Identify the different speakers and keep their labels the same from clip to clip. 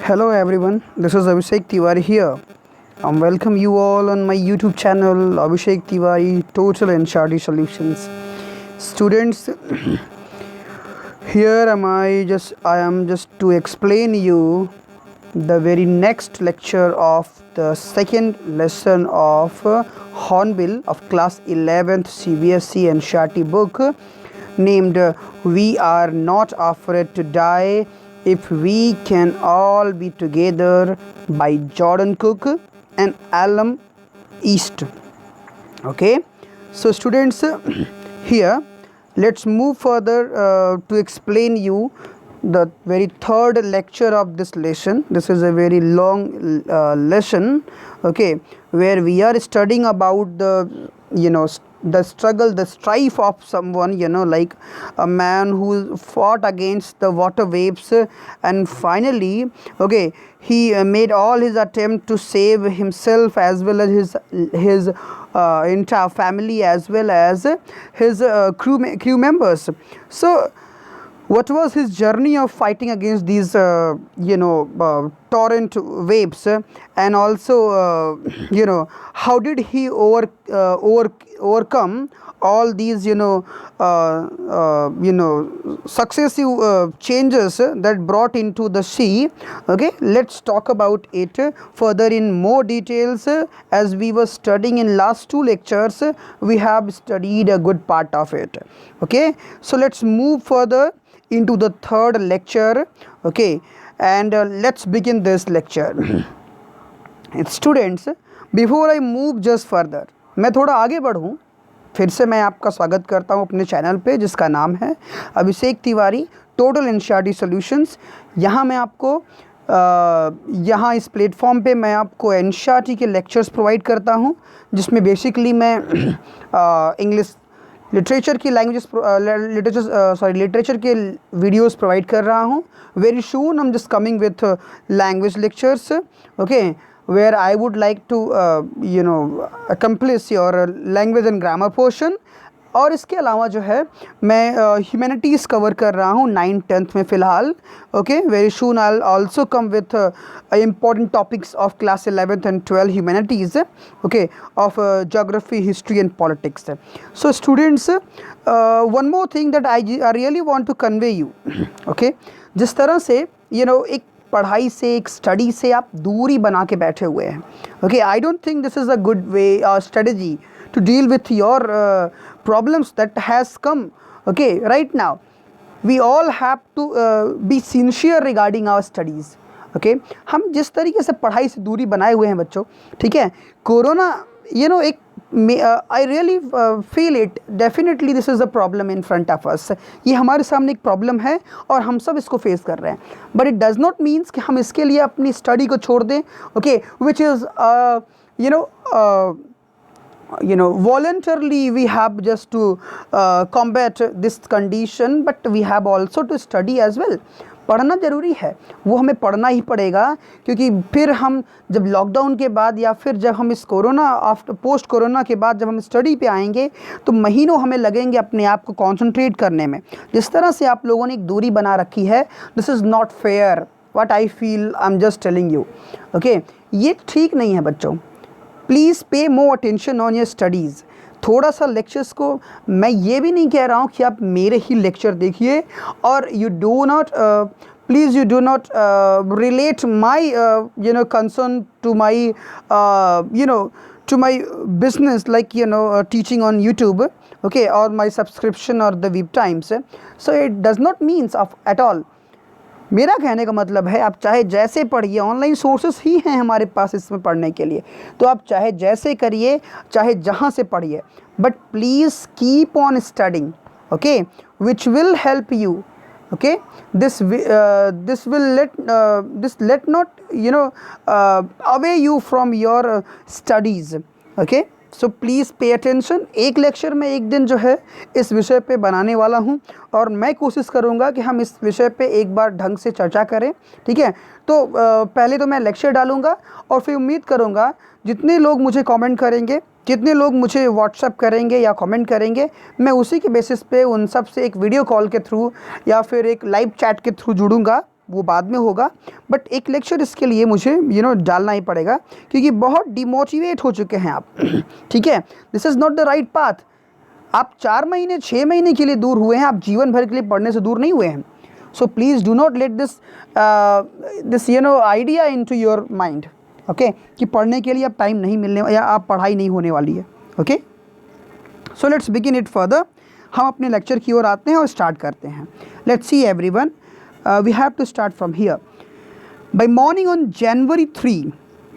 Speaker 1: Hello everyone, this is Abhishek Tiwari here. I welcome you all on my YouTube channel Abhishek Tiwari Total and Shardy Solutions. Students, here I am just to explain you the very next lecture of the second lesson of Hornbill of class 11th CBSE and Shardy book named We Are Not Afraid to Die If We Can All Be Together by Jordan Cook and Alan East. Okay, so students, here let's move further to explain you the very third lecture of this lesson. This is a very long lesson, okay, where we are studying about the the struggle, the strife of someone, like a man who fought against the water waves, and finally, okay, he made all his attempt to save himself as well as his entire family as well as his crew members. So what was his journey of fighting against these torrent waves, and also how did he overcome all these successive changes that brought into the sea. Okay, let's talk about it further in more details. As we were studying in last two lectures, we have studied a good part of it. Okay, so let's move further into the third lecture. Okay, and let's begin this lecture. Students, before I move just further, मैं थोड़ा आगे बढ़ूँ, फिर से मैं आपका स्वागत करता हूँ अपने चैनल पे जिसका नाम है Abhishek Tiwari total and शार्डी solutions. यहाँ मैं आपको यहाँ इस प्लेटफॉर्म पे मैं आपको एनसीईआरटी के लेक्चर्स प्रोवाइड करता हूँ, जिसमें बेसिकली मैं इंग्लिश लिटरेचर की लिटरेचर के वीडियोस प्रोवाइड कर रहा हूँ. Very soon I am just coming with language lectures, okay, where I would like to accomplish your language and grammar portion. और इसके अलावा जो है मैं ह्यूमैनिटीज़ कवर कर रहा हूँ 9th-10th में फ़िलहाल. Okay, very soon I will also come with important topics of class 11th and 12th humanities, okay, of geography, history and politics. So students, one more thing that I really want to convey you, okay, जिस तरह से एक पढ़ाई से, एक study से आप दूरी बना के बैठे हुए हैं. Okay, I don't think this is a good way और strategy to deal with your problems that has come. Okay, right now we all have to be sincere regarding our studies. Okay, हम जिस तरीके से पढ़ाई से दूरी बनाए हुए हैं बच्चों, ठीक है, कोरोना एक I really feel it, definitely this is a problem in front of us. ये हमारे सामने एक प्रॉब्लम है और हम सब इसको फेस कर रहे हैं, but it does not means कि हम इसके लिए अपनी स्टडी को छोड़ दें. Okay, which is voluntarily we have just to combat this condition, but we have also to study as well. पढ़ना ज़रूरी है, वो हमें पढ़ना ही पड़ेगा, क्योंकि फिर हम जब लॉकडाउन के बाद या फिर जब हम इस कोरोना आफ्टर पोस्ट कोरोना के बाद जब हम स्टडी पे आएंगे तो महीनों हमें लगेंगे अपने आप को कंसंट्रेट करने में. जिस तरह से आप लोगों ने एक दूरी बना रखी है, this is not fair. What I feel, I am just telling you. Okay, ये ठीक नहीं है बच्चों. प्लीज़ पे more attention on your studies. थोड़ा सा लेक्चर्स को, मैं ये भी नहीं कह रहा हूँ कि आप मेरे ही लेक्चर देखिए और you do not please you do not relate my concern to my to my business, like teaching on YouTube, okay, or my subscription or the Weeb Times. So it does not means of at all. मेरा कहने का मतलब है, आप चाहे जैसे पढ़िए, online sources ही हैं हमारे पास इसमें पढ़ने के लिए, तो आप चाहे जैसे करिए, चाहे जहाँ से पढ़िए, but please keep on studying, okay, which will help you. Okay, this will let not away you from your studies. Okay, so please pay attention. एक लेक्चर में एक दिन जो है इस विषय पे बनाने वाला हूँ और मैं कोशिश करूँगा कि हम इस विषय पे एक बार ढंग से चर्चा करें, ठीक है। तो पहले तो मैं लेक्चर डालूँगा और फिर उम्मीद करूँगा जितने लोग मुझे कमेंट करेंगे, जितने लोग मुझे व्हाट्सएप करेंगे या कमेंट करेंगे, मैं उसी के बेसिस पे उन सब से एक वीडियो कॉल के थ्रू या फिर एक लाइव चैट के थ्रू जुड़ूंगा, वो बाद में होगा। बट एक लेक्चर इसके लिए मुझे डालना ही पड़ेगा क्योंकि बहुत डिमोटिवेट हो चुके हैं आप ठीक है। This is not the right path. आप 4 महीने 6 महीने के लिए दूर हुए हैं, आप जीवन भर के लिए पढ़ने से दूर नहीं हुए हैं। So please do not let this idea into your mind, okay, कि पढ़ने के लिए अब टाइम नहीं मिलने या आप पढ़ाई नहीं होने वाली है, okay. So let's begin it further. हम अपने लेक्चर की ओर आते हैं और स्टार्ट करते हैं। Let's see everyone, we have to start from here. By morning on January 3,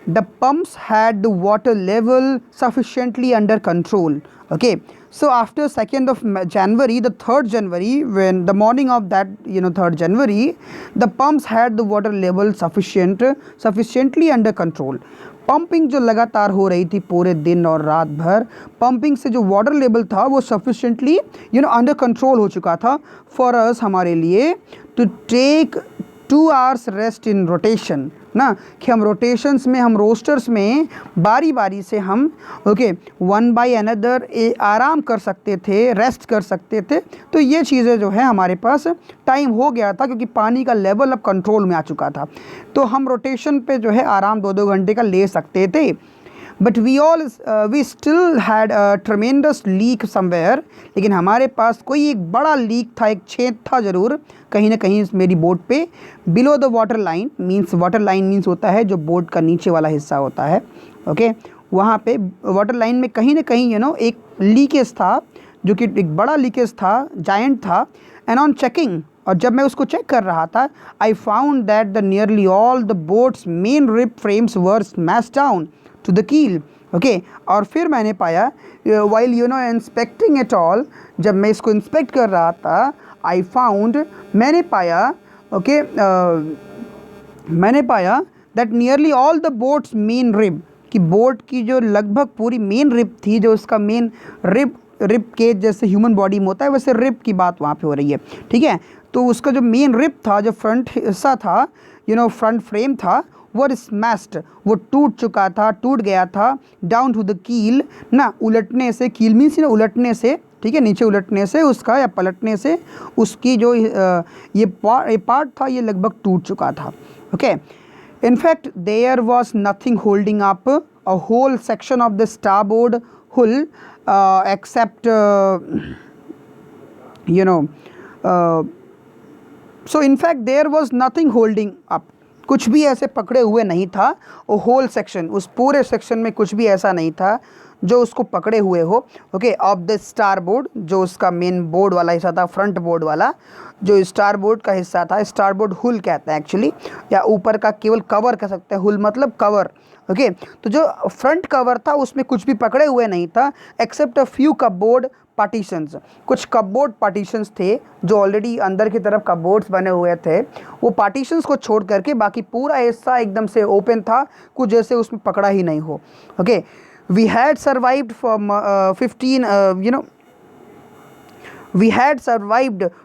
Speaker 1: the pumps had the water level sufficiently under control. Okay, so after 2nd of January, the 3rd January, when the morning of that 3rd January, the pumps had the water level sufficiently under control. Pumping जो लगातार हो रही थी पूरे दिन और रात भर, पंपिंग से जो वाटर लेवल था वो सफिशिएंटली अंडर कंट्रोल हो चुका था फॉर अस, हमारे लिए, to take 2 hours rest in rotation ना, कि हम रोटेशंस में, हम रोस्टर्स में बारी बारी से हम वन बाय अनदर आराम कर सकते थे, रेस्ट कर सकते थे। तो ये चीज़ें जो है हमारे पास टाइम हो गया था क्योंकि पानी का लेवल अब कंट्रोल में आ चुका था, तो हम रोटेशन पे जो है आराम 2-2 घंटे का ले सकते थे। But we still had a tremendous leak somewhere, लेकिन हमारे पास कोई एक बड़ा लीक था, एक छेद था ज़रूर कहीं ना कहीं मेरी बोट पे, below the water line. Water line means होता है जो बोट का नीचे वाला हिस्सा होता है, ओके। वहाँ पे वाटर लाइन में कहीं ना कहीं एक लीकेज था, जो कि एक बड़ा लीकेज था, जायंट था। एंड ऑन चेकिंग, और जब मैं उसको चेक कर रहा था, I found that the nearly all the boats main rib frames were smash down to the keel, okay. और फिर मैंने पाया वाइल इंस्पेक्टिंग इट ऑल, जब मैं इसको इंस्पेक्ट कर रहा था, आई फाउंड, मैंने पाया मैंने पाया that nearly all the boats main rib, कि बोट की जो लगभग पूरी मेन रिब थी, जो उसका मेन रिब केज जैसे ह्यूमन बॉडी में होता है वैसे रिब की बात वहाँ पे हो रही है, ठीक है। तो उसका जो मेन रिब था, जो फ्रंट हिस्सा था, फ्रंट फ्रेम था, वो स्मैश्ड, वो टूट चुका था, टूट गया था, डाउन टू द कील ना, उलटने से, कील मीन्स उलटने से, ठीक है, नीचे उलटने से उसका या पलटने से उसकी जो ये पार्ट था ये लगभग टूट चुका था, okay. In fact there was nothing holding up a whole section of the starboard hull except so in fact there was nothing holding up, कुछ भी ऐसे पकड़े हुए नहीं था, वो होल सेक्शन, उस पूरे सेक्शन में कुछ भी ऐसा नहीं था जो उसको पकड़े हुए हो, okay. Of the star board, जो उसका मेन बोर्ड वाला हिस्सा था, फ्रंट बोर्ड वाला जो स्टार बोर्ड का हिस्सा था, स्टार बोर्ड हुल कहते हैं एक्चुअली, या ऊपर का केवल कवर कह सकते हैं, हुल मतलब कवर, ओके। तो जो फ्रंट कवर था उसमें कुछ भी पकड़े हुए नहीं था, except a few cupboard partitions, कुछ कपबोर्ड पार्टीशंस थे जो ऑलरेडी अंदर की तरफ कपबोर्ड्स बने हुए थे, वो पार्टीशंस को छोड़ करके बाकी पूरा हिस्सा एकदम से ओपन था, कुछ जैसे उसमें पकड़ा ही नहीं हो, okay. We had survived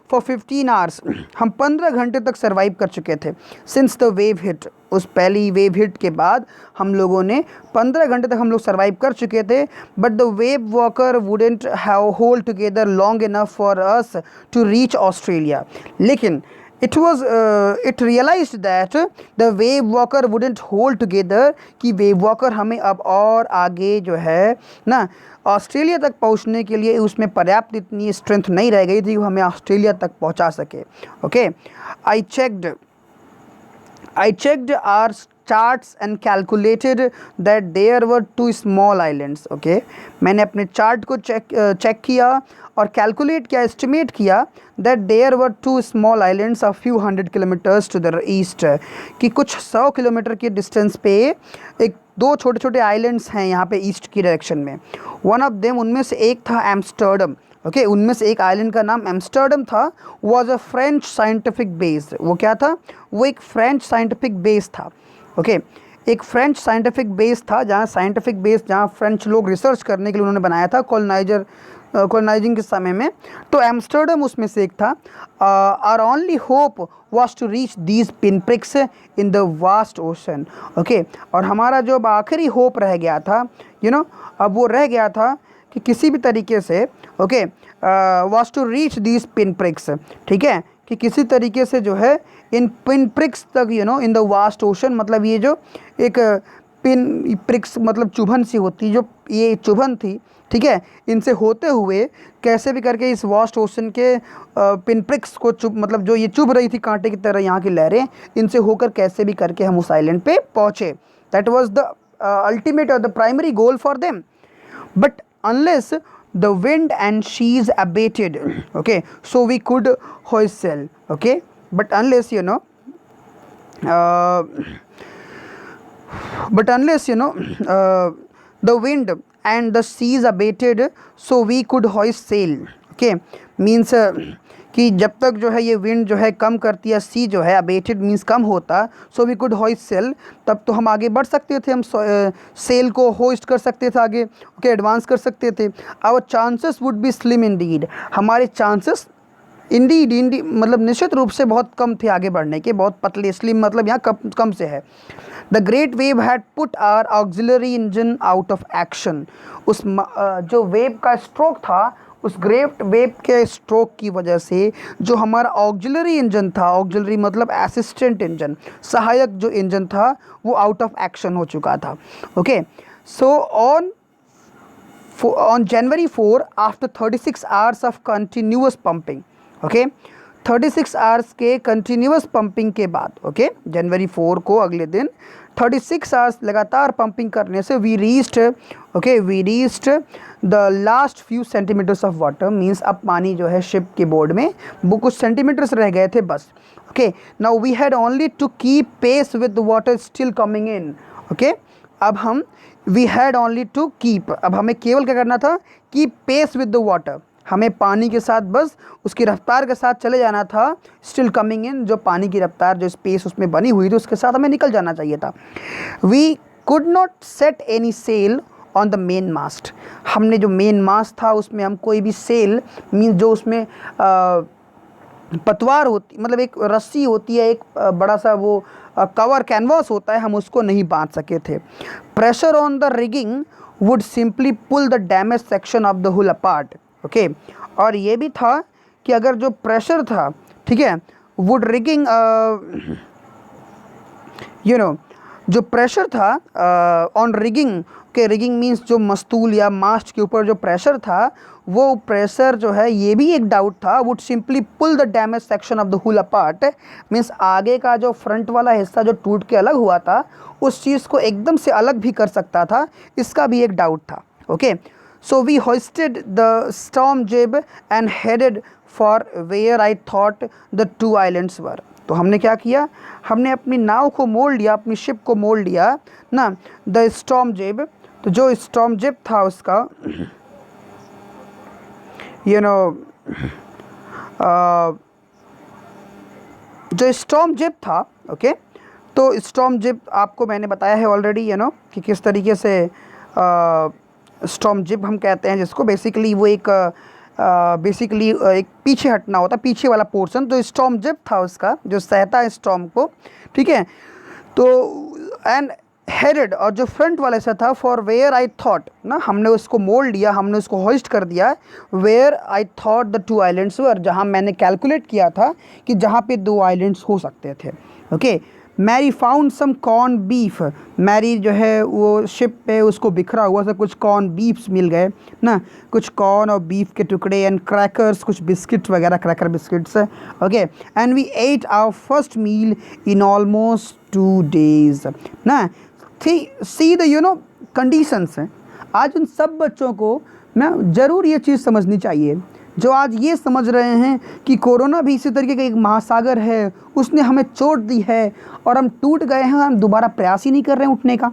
Speaker 1: for 15 hours, हम 15 घंटे तक सर्वाइव कर चुके थे। सिंस द वेव हिट, उस पहली वेव हिट के बाद हम लोगों ने 15 घंटे तक हम लोग सर्वाइव कर चुके थे। But the Wave Walker wouldn't have hold together long enough for us to reach Australia, लेकिन it realized that the wave walker wouldn't hold together, कि वेव वॉकर हमें अब और आगे जो है ना ऑस्ट्रेलिया तक पहुंचने के लिए उसमें पर्याप्त इतनी स्ट्रेंथ नहीं रह गई थी वो हमें ऑस्ट्रेलिया तक पहुंचा सके, okay. I checked our charts and calculated that there were 2 small islands, okay। मैंने अपने चार्ट को चेक किया और कैलकुलेट किया, एस्टिमेट किया that there were 2 small islands a few hundred kilometers to the east, कि कुछ 100 किलोमीटर के डिस्टेंस पे एक 2 छोटे छोटे आइलैंड्स हैं यहाँ पे ईस्ट की डायरेक्शन में। वन ऑफ देम, उनमें से एक था एम्स्टर्डम, ओके। उनमें से एक आइलैंड का नाम एम्स्टर्डम था, was a French scientific base, वो क्या था, वो एक फ्रेंच साइंटिफिक बेस था, ओके। एक फ्रेंच साइंटिफिक बेस था, जहाँ फ्रेंच लोग रिसर्च करने के लिए उन्होंने बनाया था कॉलोनाइजिंग के समय में। तो एम्स्टर्डम उसमें से एक था। Our only hope was to reach these pin pricks in the vast ocean. Okay, और हमारा जो अब आखिरी होप रह गया था, अब वो रह गया था कि किसी भी तरीके से was to reach these pin pricks, ठीक है, कि किसी तरीके से जो है इन पिन प्रिक्स तक, इन द वास्ट ओशन, मतलब ये जो एक पिन प्रिक्स मतलब चुभन सी होती, जो ये चुभन थी, ठीक है, इनसे होते हुए कैसे भी करके इस वास्ट ओशन के पिन प्रिक्स को मतलब जो ये चुभ रही थी कांटे की तरह यहाँ की लहरें, इनसे होकर कैसे भी करके हम उस आइलैंड पे पहुँचे। दैट वाज द अल्टीमेट और the primary goal for them. But unless the wind and seas abated, okay, so we could hoist sail, okay, but unless the wind and the seas abated, so we could hoist sail, okay, means कि जब तक जो है ये wind जो है कम करती है, सी जो है अबेटेड मीन्स कम होता, so we could hoist sail, तब तो हम आगे बढ़ सकते थे, हम सेल को होइस्ट कर सकते थे आगे, ओके, एडवांस कर सकते थे। Our chances would be slim indeed, हमारे चांसेस इंडीड मतलब निश्चित रूप से बहुत कम थे आगे बढ़ने के, बहुत पतले, स्लिम मतलब यहाँ कम से है। The great wave had put our auxiliary engine out of action, उस जो वेव का स्ट्रोक था, उस ग्रेट वेव के स्ट्रोक की वजह से जो हमारा ऑक्सिलरी इंजन था, ऑक्सिलरी मतलब असिस्टेंट इंजन, सहायक जो इंजन था, वो आउट ऑफ एक्शन हो चुका था। Okay, so on January 4 after 36 hours of continuous pumping, okay, 36 hours के कंटिन्यूअस पंपिंग के बाद, ओके, जनवरी 4 को अगले दिन 36 आवर्स लगातार पंपिंग करने से we reached the last few centimetres of water, means अब पानी जो है शिप के बोर्ड में वो कुछ सेंटीमीटर्स रह गए थे बस। Okay, now we had only to keep pace with the water still coming in. Okay, अब हम we had only to keep, अब हमें केवल क्या करना था, keep pace with the water, हमें पानी के साथ बस उसकी रफ्तार के साथ चले जाना था, स्टिल कमिंग इन, जो पानी की रफ्तार जो स्पेस उसमें बनी हुई थी उसके साथ हमें निकल जाना चाहिए था। We could not set any sail on the main mast, हमने जो मेन मास्ट था उसमें हम कोई भी सेल मीन्स जो उसमें पतवार होती, मतलब एक रस्सी होती है, एक बड़ा सा वो कवर कैनवास होता है, हम उसको नहीं बांध सके थे। Pressure on the rigging would simply pull the damage section of the hull apart. Okay, और ये भी था कि अगर जो प्रेशर था, ठीक है, वुड रिगिंग जो प्रेशर था ऑन रिगिंग के, रिगिंग मीन्स जो मस्तूल या मास्ट के ऊपर जो प्रेशर था, वो प्रेशर जो है, ये भी एक डाउट था, would simply pull the damage section of the hull apart, means आगे का जो फ्रंट वाला हिस्सा जो टूट के अलग हुआ था, उस चीज़ को एकदम से अलग भी कर सकता था, इसका भी एक डाउट था। Okay, so we hoisted the storm jib and headed for where I thought the two islands were। तो हमने क्या किया, हमने अपनी नाव को मोड़ लिया, अपनी शिप को मोड़ लिया ना, द स्टॉर्म जिब, तो जो स्टॉर्म जिब था उसका जो स्टॉर्म जिब था, ओके, तो स्टॉर्म जिब आपको मैंने बताया है ऑलरेडी, कि किस तरीके से स्टॉर्म जिब हम कहते हैं जिसको, बेसिकली वो एक एक पीछे हटना होता है, पीछे वाला पोर्शन, तो स्टॉर्म जिब था उसका जो सहता है स्टॉर्म को, ठीक है। तो एंड हेडेड, और जो फ्रंट वाला हिस्सा था, फॉर वेयर आई थॉट ना, हमने उसको मोड़ लिया, हमने उसको होइस्ट कर दिया, where I thought the two islands were, जहाँ मैंने कैलकुलेट किया था कि जहाँ पे दो आइलैंड्स हो सकते थे। Okay, Mary found some corn beef, Mary जो है वो शिप पे उसको बिखरा हुआ था कुछ कॉर्न बीफ्स मिल गए ना, कुछ कॉर्न और बीफ के टुकड़े, एंड क्रैकर्स, कुछ बिस्किट वगैरह, cracker biscuits. Okay, and we ate our first meal in almost 2 days ना। सी द कंडीशंस हैं। आज उन सब बच्चों को ना ज़रूर ये चीज़ समझनी चाहिए, जो आज ये समझ रहे हैं कि कोरोना भी इसी तरीके का एक महासागर है, उसने हमें चोट दी है और हम टूट गए हैं, हम दोबारा प्रयास ही नहीं कर रहे हैं उठने का।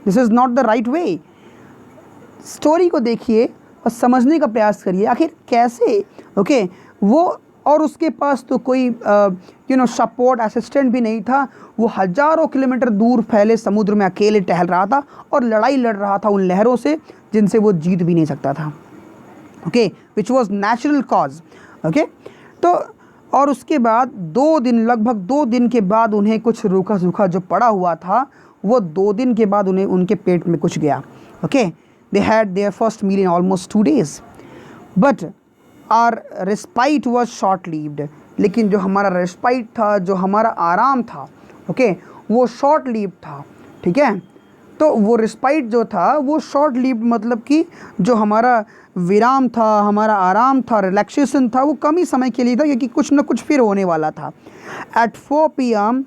Speaker 1: This is not the right way. Story को देखिए और समझने का प्रयास करिए, आखिर कैसे, ओके, वो और उसके पास तो कोई सपोर्ट असिस्टेंट भी नहीं था। वो हज़ारों किलोमीटर दूर फैले समुद्र में अकेले टहल रहा था और लड़ाई लड़ रहा था उन लहरों से जिनसे वो जीत भी नहीं सकता था। Okay, which was natural cause. Okay, तो और उसके बाद 2 दिन, लगभग 2 दिन के बाद उन्हें कुछ रूखा सूखा जो पड़ा हुआ था वो 2 दिन के बाद उन्हें उनके पेट में कुछ गया। Okay, they had their first meal in almost 2 days, but our respite was short lived. लेकिन जो हमारा रेस्पाइट था, जो हमारा आराम था, ओके, वो शॉर्ट लिव्ड था। ठीक है, तो वो रिस्पाइट जो था वो शॉर्ट लिव्ड, मतलब कि जो हमारा विराम था, हमारा आराम था, रिलैक्सेशन था, वो कम ही समय के लिए था, क्योंकि कुछ ना कुछ फिर होने वाला था। At 4 PM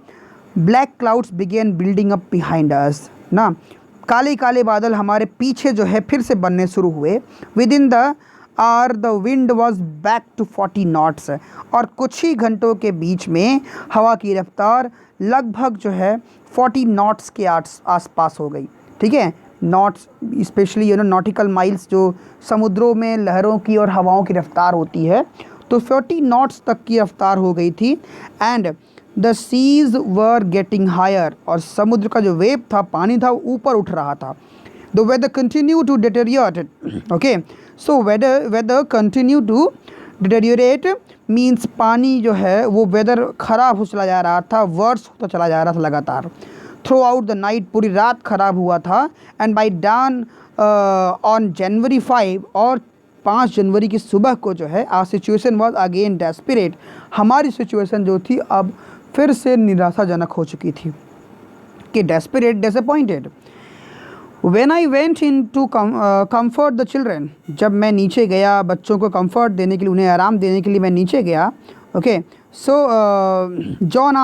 Speaker 1: black clouds began building up behind us ना, काले काले बादल हमारे पीछे जो है फिर से बनने शुरू हुए। Within the hour the wind was back to 40 knots, और कुछ ही घंटों के बीच में हवा की रफ्तार लगभग जो है 40 knots के आसपास हो गई। ठीक है, नॉट्स स्पेशली नॉटिकल माइल्स जो समुद्रों में लहरों की और हवाओं की रफ्तार होती है, तो 40 knots तक की रफ्तार हो गई थी। And the seas were getting higher, और समुद्र का जो वेव था, पानी था, ऊपर उठ रहा था। The weather continue to deteriorate. Okay, so weather continue to deteriorate means पानी जो है वो वेदर ख़राब हो चला जा रहा था, वर्स होता चला जा रहा था लगातार। थ्रू आउट द नाइट, पूरी रात ख़राब हुआ था। And by dawn on January 5, और 5 जनवरी की सुबह को जो है our situation was again desperate, हमारी सिचुएशन जो थी अब फिर से निराशाजनक हो चुकी थी, कि desperate, disappointed. When I went in to comfort the children, जब मैं नीचे गया बच्चों को कंफर्ट देने के लिए, उन्हें आराम देने के लिए मैं नीचे गया। Okay, so John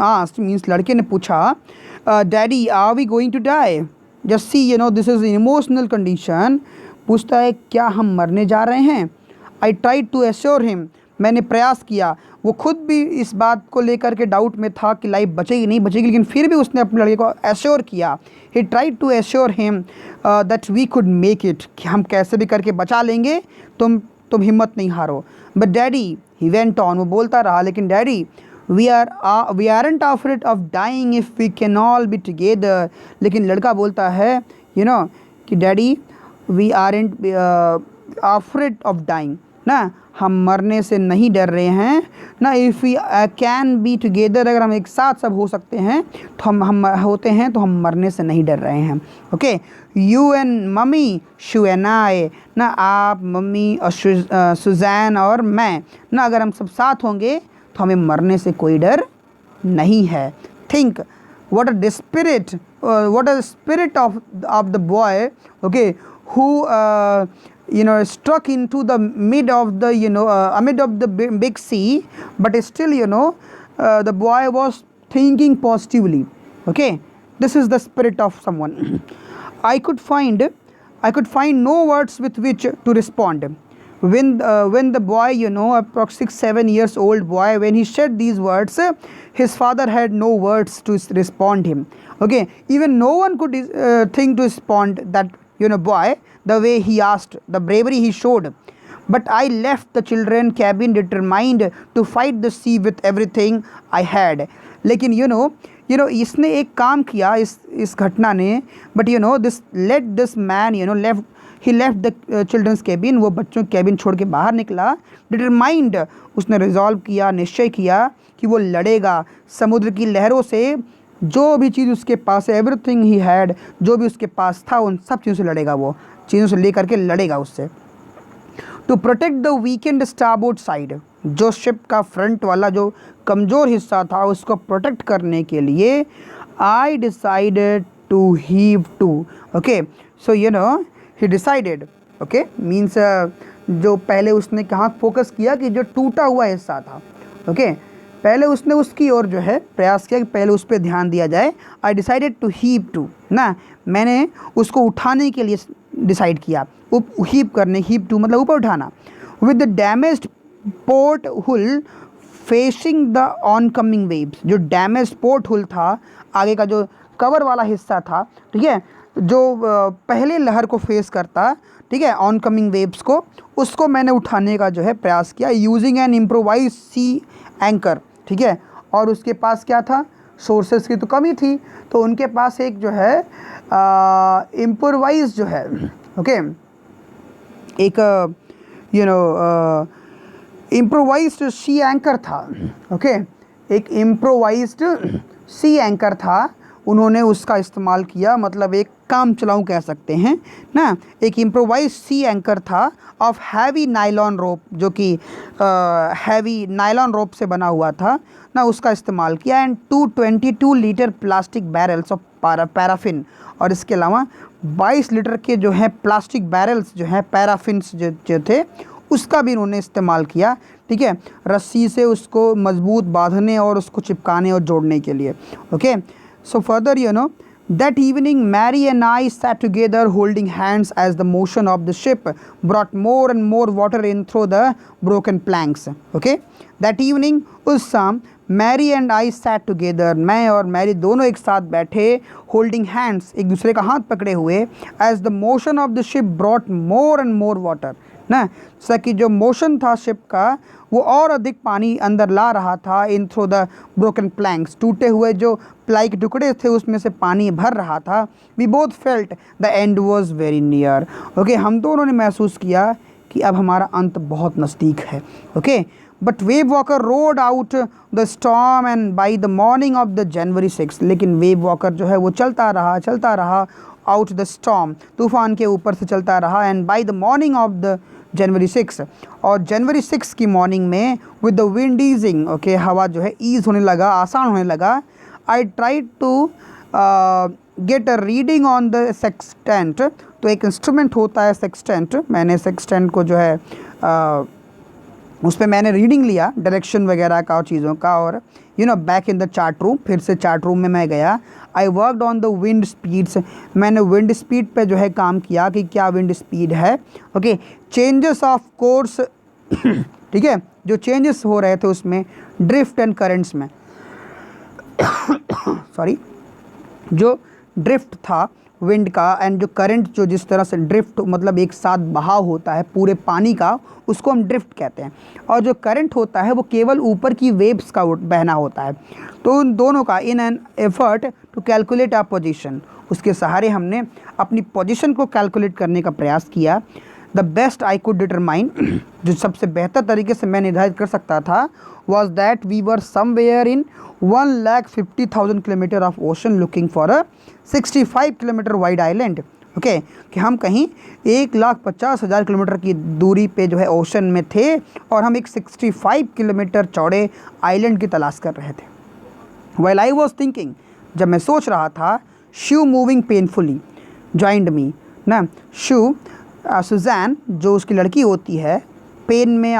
Speaker 1: asked means लड़के ने पूछा, daddy are we going to die? Just see this is emotional condition. पूछता है क्या हम मरने जा रहे हैं? I tried to assure him, मैंने प्रयास किया। वो खुद भी इस बात को लेकर के डाउट में था कि लाइफ बचेगी नहीं बचेगी, लेकिन फिर भी उसने अपने लड़के को एश्योर किया। He tried to assure him that we could make it, कि हम कैसे भी करके बचा लेंगे, तुम हिम्मत नहीं हारो। But daddy, he went on, वो बोलता रहा, लेकिन daddy, we aren't afraid of dying if we can all be together. लेकिन लड़का बोलता है कि daddy, we aren't afraid of dying ना, हम मरने से नहीं डर रहे हैं ना। If we can be together, अगर हम एक साथ सब हो सकते हैं तो हम होते हैं, तो हम मरने से नहीं डर रहे हैं। Okay, you and mummy, shoe and I ना, आप, मम्मी और सुजैन और मैं ना, अगर हम सब साथ होंगे तो हमें मरने से कोई डर नहीं है। Think what a spirit, what a spirit of the boy, okay, who struck into the mid of the amid of the big sea, but still the boy was thinking positively. Okay, this is the spirit of someone. I could find no words with which to respond. When the boy, approx 6-7 years old boy, when he said these words, his father had no words to respond him. Okay, even no one could think to respond that boy the way he asked, the bravery he showed. But I left the children cabin determined to fight the sea with everything I had. लेकिन इसने एक काम किया इस घटना ने, but this man left. He left the children's cabin, वो बच्चों कैबिन छोड़ के बाहर निकला। डिटरमाइंड, उसने रिजॉल्व किया, निश्चय किया कि वो लड़ेगा समुद्र की लहरों से, जो भी चीज़ उसके पास है, एवरीथिंग ही हैड, जो भी उसके पास था उन सब चीज़ों से लड़ेगा, वो चीज़ों से लेकर के लड़ेगा उससे। To protect the weakened starboard side, जो शिप का फ्रंट वाला जो कमज़ोर हिस्सा था उसको प्रोटेक्ट करने के लिए I decided to heave to. Okay, so he decided, okay, means जो पहले उसने कहाँ फोकस किया कि जो टूटा हुआ हिस्सा था, ओके, पहले उसने उसकी ओर जो है प्रयास किया कि पहले उस पर ध्यान दिया जाए। I decided to heave to ना, मैंने उसको उठाने के लिए डिसाइड किया। हीव करने, हीव टू मतलब ऊपर उठाना। With the damaged port hull facing the oncoming waves, जो डैमेज्ड पोर्ट हुल था, आगे का जो कवर वाला हिस्सा था, ठीक है, जो पहले लहर को फेस करता, ठीक है, ऑन कमिंग वेव्स को, उसको मैंने उठाने का जो है प्रयास किया यूजिंग एन इम्प्रोवाइज सी एंकर, ठीक है। और उसके पास क्या था, सोर्सेस की तो कमी थी, तो उनके पास एक जो है इम्प्रोवाइज जो है, ओके, एक इम्प्रोवाइज्ड सी एंकर था, ओके, एक इम्प्रोवाइज्ड सी एंकर था, उन्होंने उसका इस्तेमाल किया, मतलब एक काम चलाऊं कह सकते हैं ना। एक इम्प्रोवाइज सी एंकर था ऑफ हैवी नाइलॉन रोप, जो कि हैवी नाइलॉन रोप से बना हुआ था ना, उसका इस्तेमाल किया। And 222 litre plastic barrels of paraffin, और इसके अलावा 22 लीटर के जो है प्लास्टिक बैरल्स जो है पैराफिन्स जो थे, उसका भी उन्होंने इस्तेमाल किया, ठीक है, रस्सी से उसको मजबूत बांधने और उसको चिपकाने और जोड़ने के लिए, okay. So further that evening Mary and I sat together holding hands as the motion of the ship brought more and more water in through the broken planks, okay। that evening, उस शाम Mary and I sat together, मैं और Mary दोनों एक साथ बैठे, holding hands, एक दूसरे का हाथ पकड़े हुए, as the motion of the ship brought more and more water, ना, जैसा कि जो मोशन था शिप का वो और अधिक पानी अंदर ला रहा था, in through the broken planks, टूटे हुए जो प्लाई के टुकड़े थे उसमें से पानी भर रहा था। We both felt the end was very near, okay, हम दोनों ने महसूस किया कि अब हमारा अंत बहुत नज़दीक है, okay. But wave walker road out the storm and by the morning of the January 6, लेकिन वेव वॉकर जो है वो चलता रहा आउट द स्टॉर्म, तूफान के ऊपर से चलता रहा, and by the morning of the January 6, और January 6 की मॉर्निंग में with the wind easing, okay, हवा जो है ईज होने लगा, आसान होने लगा। I tried to get a reading on the sextant, तो एक इंस्ट्रूमेंट होता है सेक्सटेंट, मैंने सेक्सटेंट को जो है उस पर मैंने रीडिंग लिया डायरेक्शन वगैरह का और चीज़ों का, और back in the chart room, फिर से चार्ट रूम में मैं गया। I worked on the wind speeds, मैंने विंड स्पीड पे जो है काम किया कि क्या विंड स्पीड है, ओके। चेंजेस ऑफ कोर्स, ठीक है, जो चेंजेस हो रहे थे उसमें, ड्रिफ्ट एंड करेंट्स में सॉरी, जो ड्रिफ्ट था विंड का, एंड जो करंट, जो जिस तरह से ड्रिफ्ट मतलब एक साथ बहाव होता है पूरे पानी का, उसको हम ड्रिफ्ट कहते हैं, और जो करंट होता है वो केवल ऊपर की वेव्स का बहना होता है। तो उन दोनों का in an effort to calculate our position, उसके सहारे हमने अपनी पोजीशन को कैलकुलेट करने का प्रयास किया। The best I could determine, जो सबसे बेहतर तरीके से मैं निर्धारित कर सकता था, was that we were somewhere in 1,50,000 kilometre of ocean looking for a 65 kilometre wide island, okay, कि हम कहीं 1,50,000 किलोमीटर की दूरी पे जो है ओशन में थे, और हम एक 65 किलोमीटर चौड़े आइलैंड की तलाश कर रहे थे। While I was thinking, जब मैं सोच रहा था, शू मूविंग पेनफुली ज्वाइंड मी, ना, शू सुजैन जो उसकी लड़की होती है, पेन में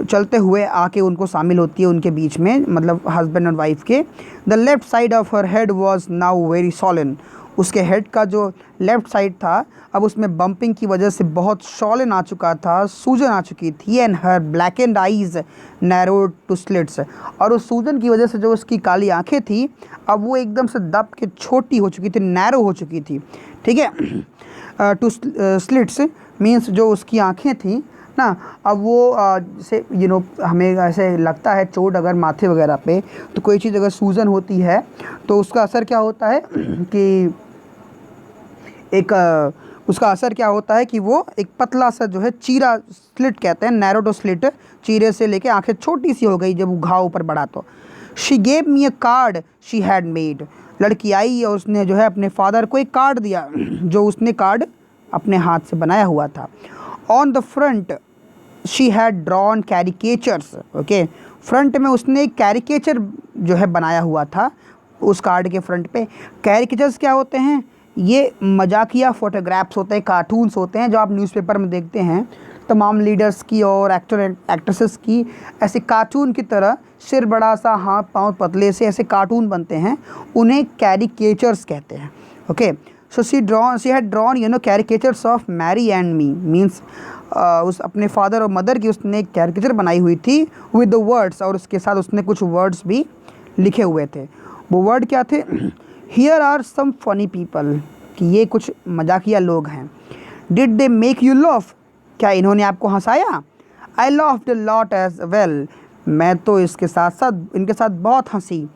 Speaker 1: चलते हुए आके उनको शामिल होती है उनके बीच में, मतलब हस्बैंड और वाइफ के। The left side of her head was now very swollen, उसके हेड का जो लेफ़्ट साइड था अब उसमें बम्पिंग की वजह से बहुत शॉलन आ चुका था, सूजन आ चुकी थी। And her blackened eyes narrowed to slits, और उस सूजन की वजह से जो उसकी काली आंखें थी अब वो एकदम से दब के छोटी हो चुकी थी, नैरो हो चुकी थी, ठीक है। टू स्लिट्स मीन्स जो उसकी आंखें थी ना, अब वो जैसे हमें ऐसे लगता है चोट अगर माथे वगैरह पे, तो कोई चीज़ अगर सूजन होती है तो उसका असर क्या होता है कि उसका असर क्या होता है कि वो एक पतला सा जो है चीरा, स्लिट कहते हैं, नैरो टू स्लिट, चीरे से लेके आंखें छोटी सी हो गई जब वो घाव ऊपर बढ़ा। तो she gave me a card she had made, लड़की आई और उसने जो है अपने फादर को एक कार्ड दिया, जो उसने कार्ड अपने हाथ से बनाया हुआ था। On the front she had drawn caricatures, okay, front में उसने एक कैरिकेचर जो है बनाया हुआ था उस कार्ड के फ्रंट पे। कैरिकेचर्स क्या होते हैं? ये मजाकिया फोटोग्राफ्स होते हैं, कार्टून्स होते हैं जो आप न्यूज़पेपर में देखते हैं, तमाम लीडर्स की और एक्ट्रेसेस की ऐसे कार्टून की तरह, सिर बड़ा सा, हाथ पाँव पतले से, ऐसे कार्टून बनते हैं, उन्हें कैरिकेचर्स कहते हैं, okay. So she had drawn caricatures of Mary and me, means उस अपने फादर और मदर की उसने एक कैरिकेचर बनाई हुई थी विद द वर्ड्स, और उसके साथ उसने कुछ वर्ड्स भी लिखे हुए थे। वो वर्ड क्या थे? Here are some funny people, कि ये कुछ मजाकिया लोग हैं। Did they make you laugh, क्या इन्होंने आपको हंसाया? I laughed a lot as well, मैं तो इनके साथ बहुत हंसी।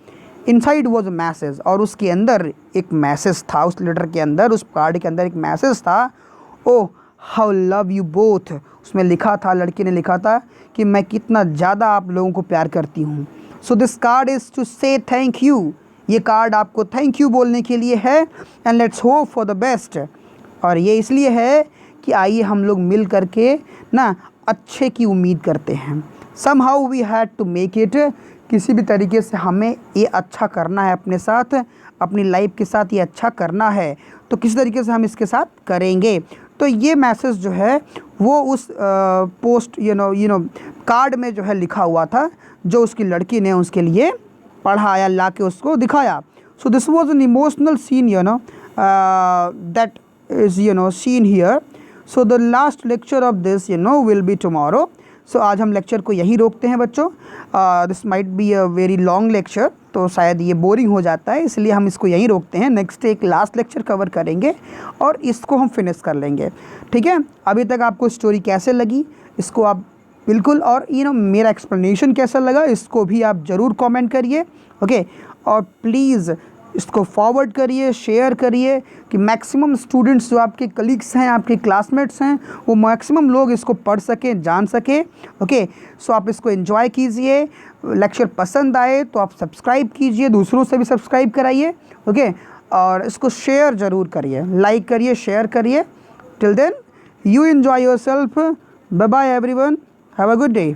Speaker 1: इनसाइड वॉज अ मैसेज, और उसके अंदर एक मैसेज था, उस लेटर के अंदर, उस कार्ड के अंदर एक मैसेज था। Oh how love you both, उसमें लिखा था, लड़की ने लिखा था कि मैं कितना ज़्यादा आप लोगों को प्यार करती हूँ। So this card is to say thank you, ये कार्ड आपको थैंक यू बोलने के लिए है। And let's hope for the best, और ये इसलिए है कि आइए हम लोग मिल करके ना अच्छे की उम्मीद करते हैं। Somehow we had to make it, किसी भी तरीके से हमें ये अच्छा करना है अपने साथ, अपनी लाइफ के साथ ये अच्छा करना है, तो किसी तरीके से हम इसके साथ करेंगे। तो ये मैसेज जो है वो उस पोस्ट यू नो कार्ड में जो है लिखा हुआ था, जो उसकी लड़की ने उसके लिए पढ़ा या ला के उसको दिखाया। So this was an emotional scene that is scene here. So the last lecture of this will be tomorrow. So आज हम लेक्चर को यहीं रोकते हैं बच्चों। This might be a very long lecture, तो शायद ये बोरिंग हो जाता है, इसलिए हम इसको यहीं रोकते हैं। नेक्स्ट एक लास्ट लेक्चर कवर करेंगे और इसको हम फिनिश कर लेंगे, ठीक है। अभी तक आपको स्टोरी कैसे लगी इसको आप बिल्कुल, और मेरा एक्सप्लेनेशन कैसा लगा इसको भी आप ज़रूर कमेंट करिए, ओके। और प्लीज़ इसको फॉरवर्ड करिए, शेयर करिए कि मैक्सिमम स्टूडेंट्स जो आपके कलीग्स हैं, आपके क्लासमेट्स हैं, वो मैक्सिमम लोग इसको पढ़ सकें, जान सकें, ओके। सो आप इसको एंजॉय कीजिए। लेक्चर पसंद आए तो आप सब्सक्राइब कीजिए, दूसरों से भी सब्सक्राइब कराइए, ओके। और इसको शेयर ज़रूर करिए, लाइक करिए, शेयर करिए। Till then you enjoy yourself. Bye bye everyone, have a good day.